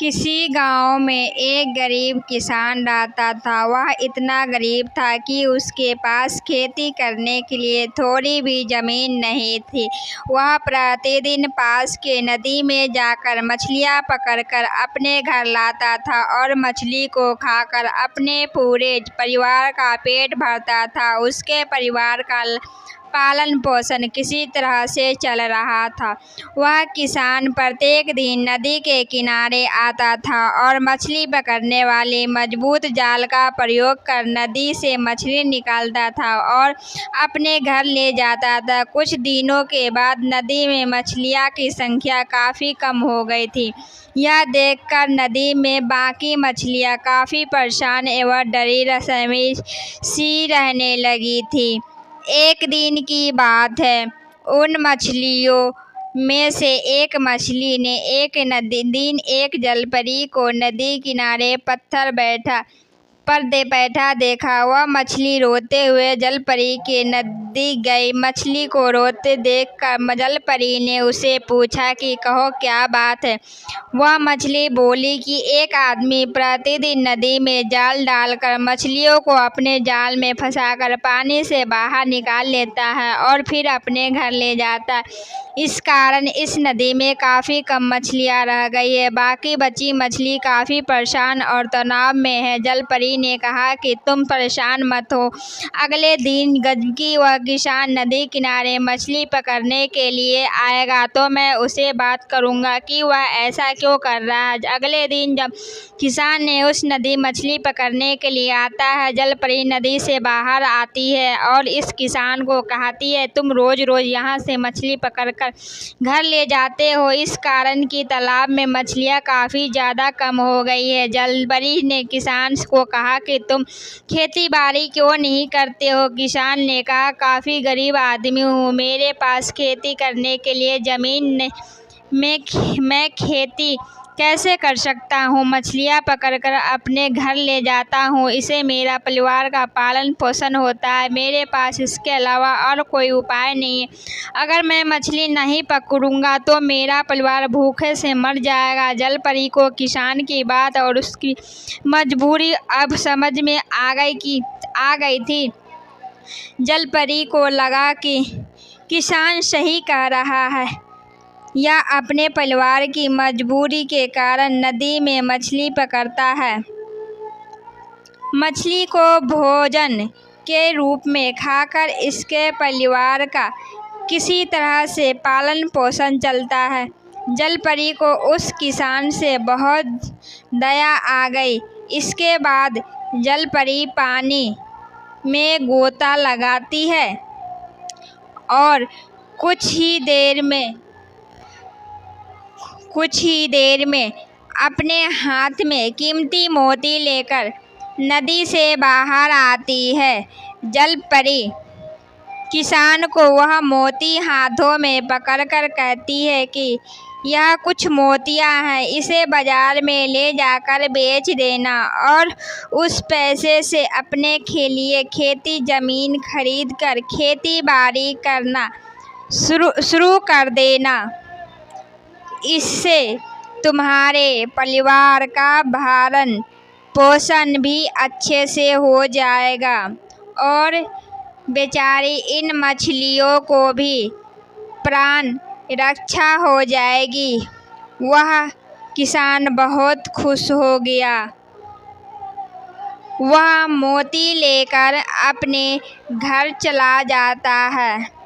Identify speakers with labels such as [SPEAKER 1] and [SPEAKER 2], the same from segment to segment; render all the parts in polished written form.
[SPEAKER 1] किसी गांव में एक गरीब किसान रहता था। वह इतना गरीब था कि उसके पास खेती करने के लिए थोड़ी भी जमीन नहीं थी। वह प्रतिदिन पास के नदी में जाकर मछलियां पकड़कर अपने घर लाता था और मछली को खाकर अपने पूरे परिवार का पेट भरता था। उसके परिवार का पालन पोषण किसी तरह से चल रहा था। वह किसान प्रत्येक दिन नदी के किनारे आता था और मछली पकड़ने वाले मजबूत जाल का प्रयोग कर नदी से मछली निकालता था और अपने घर ले जाता था। कुछ दिनों के बाद नदी में मछलियों की संख्या काफ़ी कम हो गई थी। यह देखकर नदी में बाकी मछलियाँ काफ़ी परेशान एवं डरी सहमी सी रहने लगी थी। एक दिन की बात है, उन मछलियों में से एक मछली ने एक जलपरी को नदी किनारे पत्थर बैठा देखा। वह मछली रोते हुए जलपरी के नजदीक गई। मछली को रोते देखकर जलपरी ने उसे पूछा कि कहो क्या बात है। वह मछली बोली कि एक आदमी प्रतिदिन नदी में जाल डालकर मछलियों को अपने जाल में फंसाकर पानी से बाहर निकाल लेता है और फिर अपने घर ले जाता है। इस कारण इस नदी में काफ़ी कम मछलियाँ रह गई है। बाकी बची मछली काफ़ी परेशान और तनाव में है। जलपरी ने कहा कि तुम परेशान मत हो। अगले दिन गजकी वह किसान नदी किनारे मछली पकड़ने के लिए आएगा तो मैं उसे बात करूंगा कि वह ऐसा क्यों कर रहा है। अगले दिन जब किसान ने उस नदी मछली पकड़ने के लिए आता है, जलपरी नदी से बाहर आती है और इस किसान को कहती है, तुम रोज रोज यहाँ से मछली पकड़कर घर ले जाते हो, इस कारण की तालाब में मछलियाँ काफ़ी ज़्यादा कम हो गई है। जलपरी ने किसान को कहा कि तुम खेती बाड़ी क्यों नहीं करते हो। किसान ने कहा, काफ़ी गरीब आदमी हूँ, मेरे पास खेती करने के लिए ज़मीन मैं खेती कैसे कर सकता हूँ। मछलियाँ पकड़कर अपने घर ले जाता हूँ, इससे मेरा परिवार का पालन पोषण होता है। मेरे पास इसके अलावा और कोई उपाय नहीं है। अगर मैं मछली नहीं पकड़ूंगा तो मेरा परिवार भूखे से मर जाएगा। जलपरी को किसान की बात और उसकी मजबूरी अब समझ में आ गई थी। जलपरी को लगा कि किसान सही कह रहा है। यह अपने परिवार की मजबूरी के कारण नदी में मछली पकड़ता है। मछली को भोजन के रूप में खाकर इसके परिवार का किसी तरह से पालन पोषण चलता है। जलपरी को उस किसान से बहुत दया आ गई। इसके बाद जलपरी पानी में गोता लगाती है और कुछ ही देर में अपने हाथ में कीमती मोती लेकर नदी से बाहर आती है। जलपरी किसान को वह मोती हाथों में पकड़कर कहती है कि यह कुछ मोतियां हैं, इसे बाजार में ले जाकर बेच देना और उस पैसे से अपने लिए खेती ज़मीन खरीद कर खेती बाड़ी करना शुरू कर देना। इससे तुम्हारे परिवार का भरण पोषण भी अच्छे से हो जाएगा और बेचारी इन मछलियों को भी प्राण रक्षा हो जाएगी। वह किसान बहुत खुश हो गया। वह मोती लेकर अपने घर चला जाता है।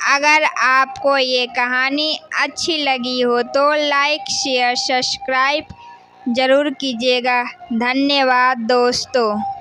[SPEAKER 1] अगर आपको ये कहानी अच्छी लगी हो तो लाइक शेयर सब्सक्राइब ज़रूर कीजिएगा। धन्यवाद दोस्तों।